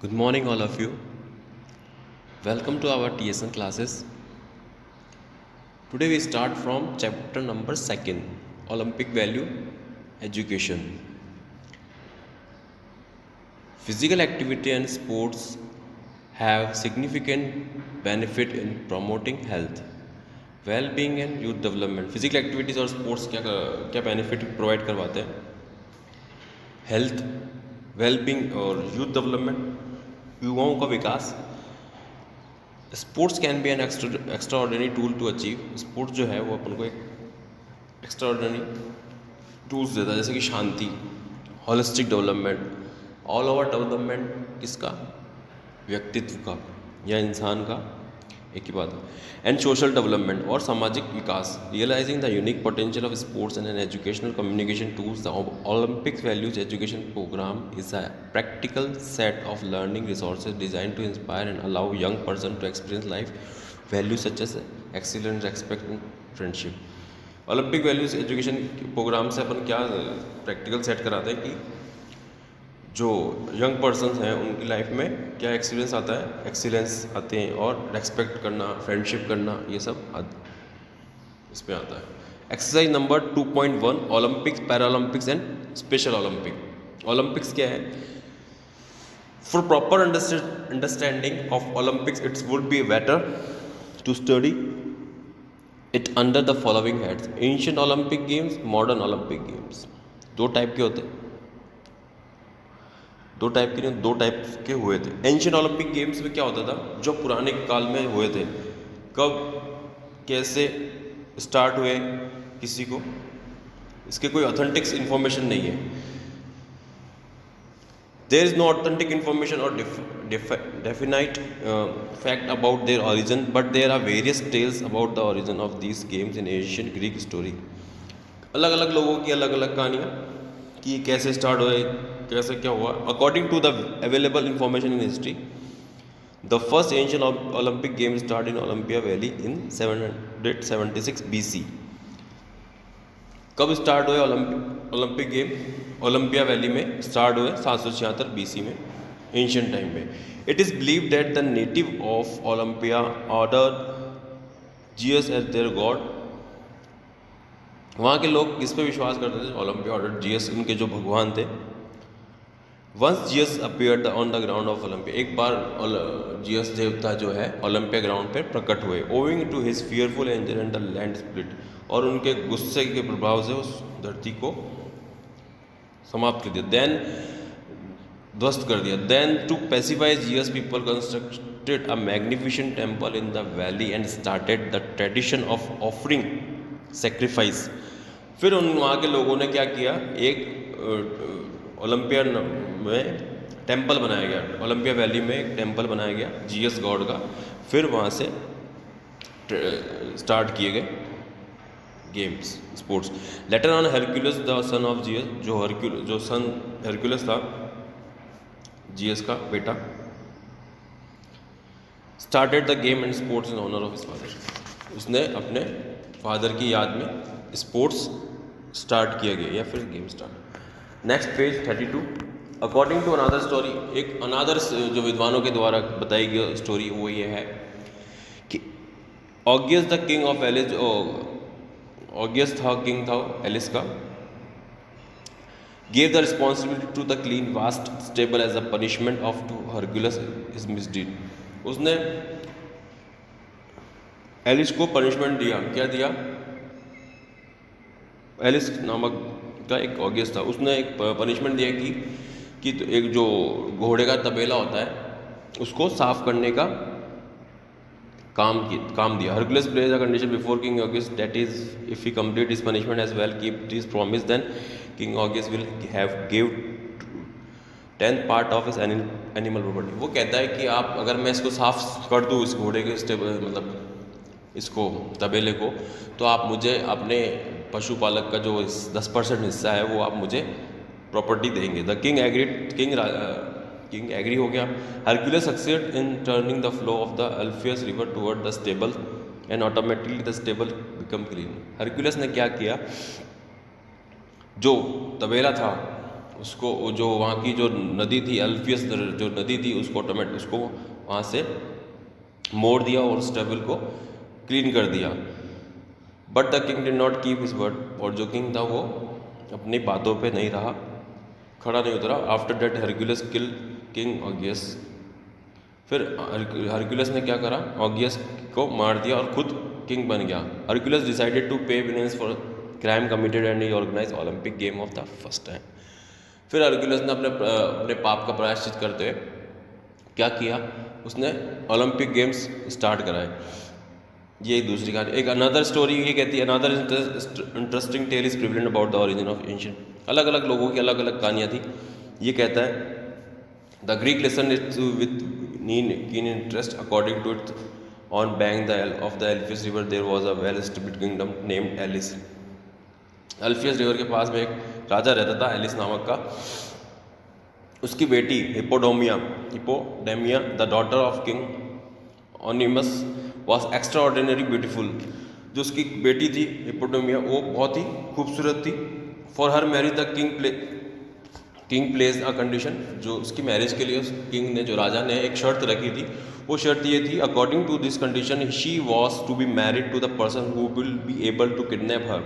Good morning, all of you. Welcome to our TSN classes. Today we start from chapter number 2, Olympic Value Education. Physical activity and sports have significant benefit in promoting health, well-being and youth development. Physical activities और sports क्या benefit provide करवाते हैं? Health, wellbeing और youth development, युवाओं का विकास. Sports can be an extraordinary tool to achieve. Sports जो है वो अपन को एक एक्स्ट्राऑर्डिनरी टूल्स देता है, जैसे कि शांति, holistic development, all over development किसका, व्यक्तित्व का या इंसान का, एक ही बात है. एंड सोशल डेवलपमेंट और सामाजिक विकास. Realising the unique potential of sports and an educational communication tools, the Olympic values education programme is a practical set of learning resources designed to inspire and allow young person to experience life values such as excellence, respect and friendship. Olympic values education programme से अपन क्या practical set कराते हैं कि जो young persons हैं उनकी life में क्या एक्सपीरियंस आता है, एक्सीलेंस आते हैं और रेस्पेक्ट करना, फ्रेंडशिप करना, ये सब इसमें आता है. Exercise number 2.1 Olympics, Paralympics and special Olympic. Olympics क्या है? For proper understanding of Olympics, it would be better to study it under the following heads: Ancient Olympic Games, Modern Olympic Games. दो type के होते हैं, दो type के हुए थे. एंशियंट ओलंपिक गेम्स में क्या होता था, जो पुराने काल में हुए थे, कब कैसे स्टार्ट हुए किसी को, इसके कोई ऑथेंटिक इन्फॉर्मेशन नहीं है. There is no authentic information or definite fact about their origin, but there are various tales about the origin of these games in ancient Greek story. अलग अलग लोगों की अलग अलग कहानियाँ कि कैसे स्टार्ट हुए, कैसे क्या हुआ. According to the available information in history, the first ancient Olympic games started in Olympia Valley in 776 BC. कब स्टार्ट हुए ओलंपिक गेम? ओलंपिया वैली में स्टार्ट हुए 776 BC में, एंशियंट टाइम में. It is believe that the native of Olympia ऑर्डर Zeus as their god. वहाँ के लोग किस पे विश्वास करते थे? ओलंपिया ऑर्डर जीएस, उनके जो भगवान थे. Once Zeus appeared on the ground of Olympia, एक बार जीएस देवता जो है ओलंपिया ग्राउंड पर प्रकट हुए. Owing to his fearful anger and the land split, और उनके गुस्से के प्रभाव से उस धरती को समाप्त कर दिया, देन ध्वस्त कर दिया. Then to pacify Zeus people constructed a magnificent temple in the valley and started the tradition of offering sacrifice. फिर उन वहाँ के लोगों ने क्या किया, एक ओलंपिया में टेम्पल बनाया गया, ओलंपिया वैली में एक टेम्पल बनाया गया जीएस गॉड का. फिर वहाँ से स्टार्ट किए गए games, sports. Later on Hercules the son of Zeus, जो सन हरक्यूलस था जीएस का बेटा, started the game and sports in honour of his father. उसने अपने फादर की याद में स्पोर्ट्स स्टार्ट किया गया या फिर game start. Next page 32. According to another story, एक अनादर जो विद्वानों के द्वारा बताई गई स्टोरी वो ये है कि ऑगियस द किंग ऑफ एलिस, ऑगियस था किंग था एलिस का, gave the responsibility to the clean vast stable as a punishment of to Hercules his misdeed. उसने एलिस को पनिशमेंट दिया. क्या दिया? एलिस नामक का एक ऑगियस था, उसने एक पनिशमेंट दिया कि एक जो घोड़े का तबेला होता है उसको साफ करने का काम दिया. Hercules placed a condition before King Augeas, that is, if he complete his punishment as well, keep his promise, then King Augeas will have give 10th part of his animal property. वो कहता है कि आप अगर मैं इसको साफ कर दूँ, इस घोड़े के मतलब इसको तबेले को, तो आप मुझे अपने पशुपालक का जो 10% हिस्सा है वो आप मुझे प्रॉपर्टी देंगे. The king agreed, king agree हो गया. Hercules succeeded in turning the flow of the Alpheus river toward the stable and automatically the stable become clean. Hercules ने क्या किया, जो तबेला था उसको जो वहाँ की जो नदी थी अल्फियस जो नदी थी उसको उसको वहाँ से मोड़ दिया और उस टेबल को क्लीन कर दिया। But the king did not keep his word, और जो किंग था वो अपनी बातों पे नहीं रहा, खड़ा नहीं उतरा। After that Hercules kill king Augeas, फिर हरक्यूलिस ने क्या करा, ऑगियस को मार दिया और खुद किंग बन गया। Hercules decided to pay penance for crime committed and he organise Olympic game of the first time. फिर हरक्यूलिस ने अपने पाप का प्रायश्चित करते हुए क्या किया, उसने ओलंपिक गेम्स स्टार्ट कराए। ये एक दूसरी कहानी। एक अनदर स्टोरी ये कहती है, another interesting tale is prevalent about the origin of ancient. अलग अलग लोगों की अलग अलग कहानियाँ थी। ये कहता है the Greek listen it with keen interest. According to it, on bank of the Alpheus river there was a well-established kingdom named Elis. Alpheus river के पास में एक राजा रहता था एलिस नामक का। उसकी बेटी Hippodamia the daughter of king Oenomaus was extraordinary beautiful. जो उसकी बेटी थी हिपोडेमिया वो बहुत ही खूबसूरत थी। For her marriage the king place a condition, जो उसकी मैरिज के लिए किंग ने, जो राजा ने एक शर्त रखी थी, वो शर्त ये थी, according to this condition she was to be married to the person who will be able to kidnap her,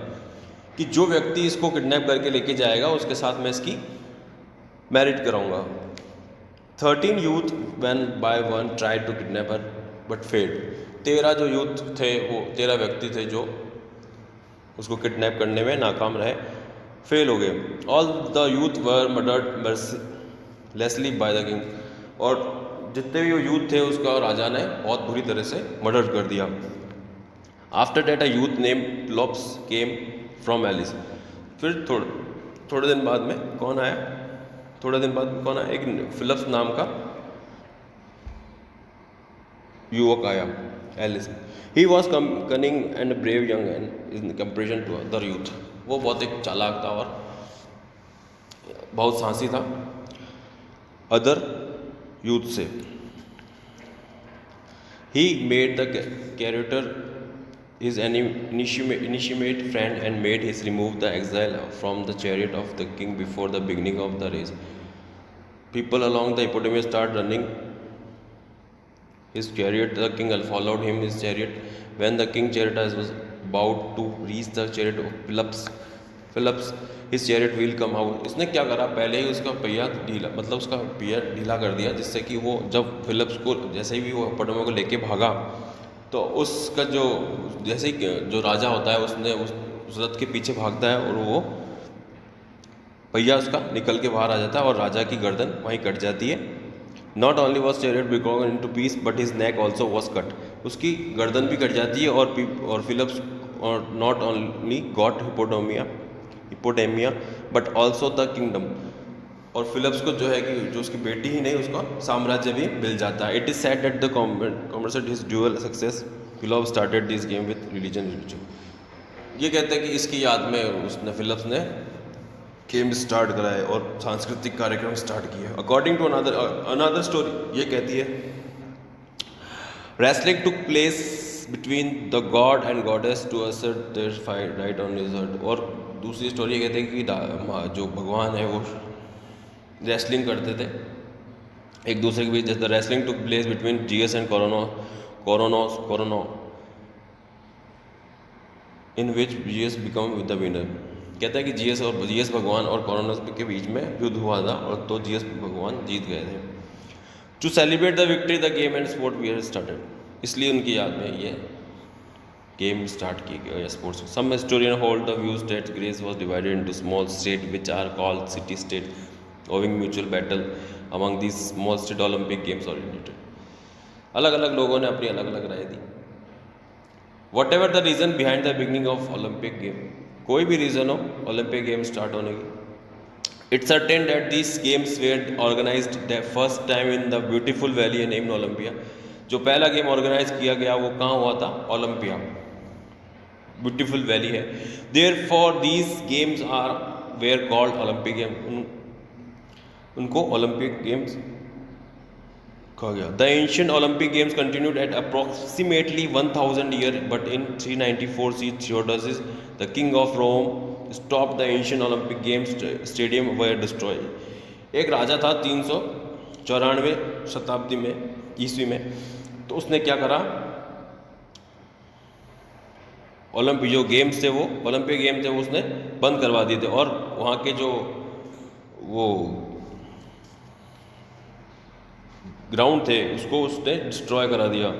कि जो व्यक्ति इसको किडनैप करके लेके जाएगा उसके साथ मैं इसकी मैरिड कराऊंगा। 13 youth one by one try to kidnap her but failed. 13 जो यूथ थे, वो 13 व्यक्ति थे जो उसको किडनैप करने में नाकाम रहे, फेल हो गए। All the youth were murdered mercilessly by the king, और जितने भी वो यूथ थे उसका राजा ने बहुत बुरी तरह से मर्डर कर दिया। After that a youth name Pelops came from Elis. फिर थोड़े दिन बाद में कौन आया, एक फिलिप्स नाम का युवक आया Elis. He was cunning and brave young and in comparison to other youth. वो बहुत एक चालाक था और बहुत साहसी था अदर यूथ से। He made the character his intimate friend and made his remove the exile from the chariot of the king before the beginning of the race. People along the Hippodamia start running his chariot. The king followed him his chariot. When the king chariot was about to reach the chariot of Philips, his chariot wheel come out. इसने क्या करा, पहले ही उसका पहिया ढीला, मतलब उसका पहिया ढीला कर दिया, जिससे कि वो जब फिलिप्स को, जैसे ही वो हिप्पोडेमिया को लेके भागा, तो उसका जो जैसे ही जो राजा होता है उसने उस रथ के पीछे भागता है और वो पहिया उसका निकल के बाहर आ जाता है और राजा की गर्दन वहीं कट जाती है। Not only was chariot broken into piece but his neck also was cut. उसकी गर्दन भी कट जाती है और फिलिप्स और not only got Hippodamia but also the kingdom. और फिलिप्स को जो है कि जो उसकी बेटी ही नहीं, उसका साम्राज्य भी मिल जाता है। It is said that the commemorate his dual success Pelops started this game with religion ritual. ये कहते हैं कि इसकी याद में उसने फिलिप्स ने गेम स्टार्ट कराए और सांस्कृतिक कार्यक्रम स्टार्ट किए। अकॉर्डिंग टू अनदर स्टोरी ये कहती है wrestling took place between the god and goddess to assert their fight right on his heart. और दूसरी स्टोरी ये कहते हैं कि जो भगवान है वो रेसलिंग करते थे एक दूसरे के बीच। The wrestling took place between Zeus and Cronus in which Zeus become with the winner. कहता है कि जीएस भगवान और कोरोनस के बीच में युद्ध हुआ था और तो जीएस भगवान जीत गए थे। To celebrate the victory the game and sport were started, इसलिए उनकी याद में ये गेम स्टार्ट की गई sports. Some historian hold the views that Greece was divided into small state which are called city state owing mutual battle among this small state Olympic games originated. अलग अलग लोगों ने अपनी अलग अलग राय दी। Whatever the reason behind the beginning of Olympic game, कोई भी रीज़न हो ओलंपिक गेम स्टार्ट होने की, it's certain that this games were organised the first time in the beautiful valley named Olympia. जो पहला गेम ऑर्गेनाइज किया गया वो कहाँ हुआ था, ओलंपिया, ब्यूटीफुल वैली है। Therefore these games are were called Olympic game, उनको ओलंपिक गेम्स कहा गया। The ancient Olympic games continued at approximately 1000 year but in 394 C Theodosius the king of Rome stop the ancient Olympic games stadium were destroy. एक राजा था 394 शताब्दी में, ईस्वी में, तो उसने क्या करा, ओलंपिक जो गेम्स थे, वो ओलंपिक गेम थे, वो उसने बंद करवा दिए थे, और वहाँ के जो वो ग्राउंड थे उसको उसने डिस्ट्रॉय करा दिया।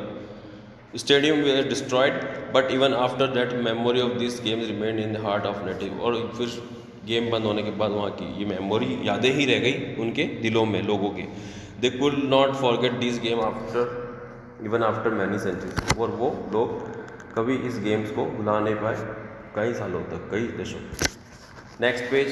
Stadium way destroyed but even after that memory of this games remain in the heart of native. और फिर गेम बंद होने के बाद वहाँ की ये मेमोरी, यादें ही रह गई उनके दिलों में, लोगों के। They could not forget this game after even after many centuries. और वो लोग कभी इस गेम्स को भुला नहीं पाए, कई सालों तक, कई दशकों। Next page.